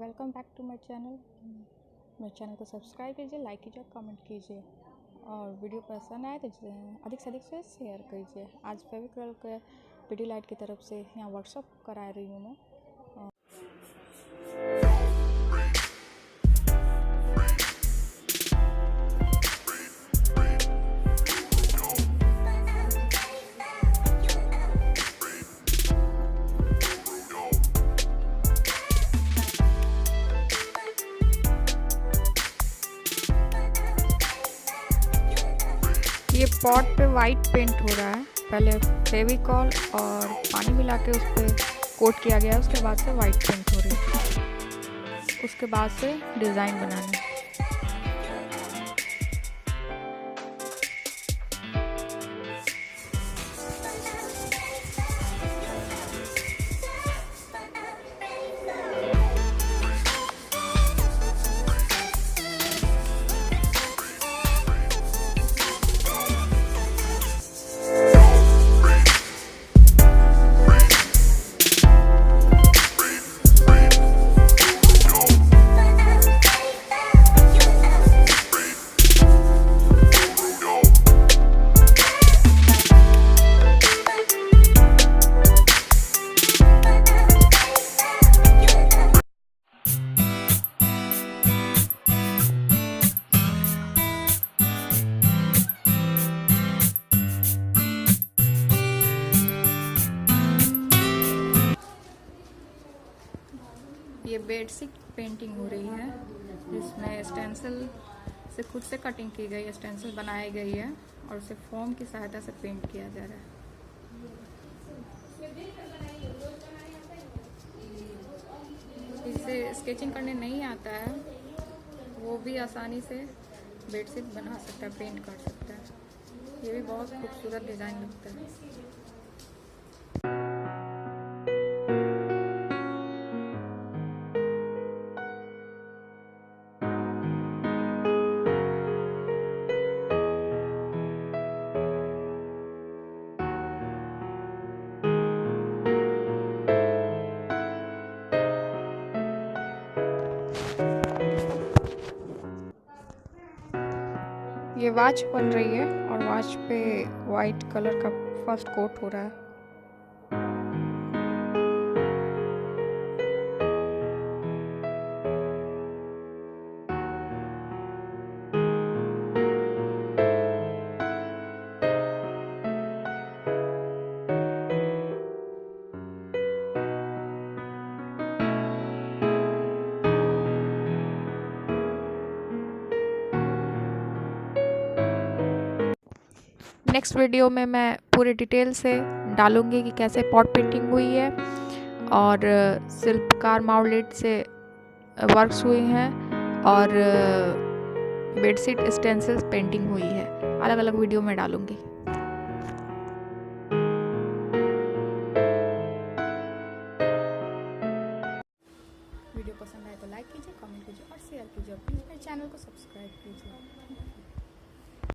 Welcome back to my channel. मेरे channel को subscribe कीजिए, लाइक कीजिए, कमेंट कीजिए और वीडियो पसंद आए तो अधिक से अधिक से शेयर कीजिए। आज फेविक्रल के पीडी लाइट की तरफ से यहाँ वर्कशॉप करा रही हूँ मैं। ये पॉट पे वाइट पेंट हो रहा है। पहले फेविकॉल और पानी मिला के उस पर कोट किया गया है, उसके बाद से वाइट पेंट हो रही है, उसके बाद से डिज़ाइन बनाना है। ये बेडशीट पेंटिंग हो रही है, जिसमें स्टेंसिल से खुद से कटिंग की गई है, स्टेंसिल बनाई गई है और उसे फोम की सहायता से पेंट किया जा रहा है। जिसे स्केचिंग करने नहीं आता है वो भी आसानी से बेडशीट बना सकता है, पेंट कर सकता है। ये भी बहुत खूबसूरत डिज़ाइन लगता है। ये वॉच बन रही है और वॉच पे वाइट कलर का फर्स्ट कोट हो रहा है। नेक्स्ट वीडियो में मैं पूरे डिटेल से डालूंगी कि कैसे पॉट पेंटिंग हुई है और शिल्पकार माउल्ड से वर्क्स हुई हैं और बेडशीट स्टेंसिल्स पेंटिंग हुई है। अलग अलग वीडियो में डालूंगी। वीडियो पसंद आए तो लाइक कीजिए, कमेंट कीजिए और शेयर कीजिए। प्लीज़ मेरे चैनल को सब्सक्राइब कीजिए।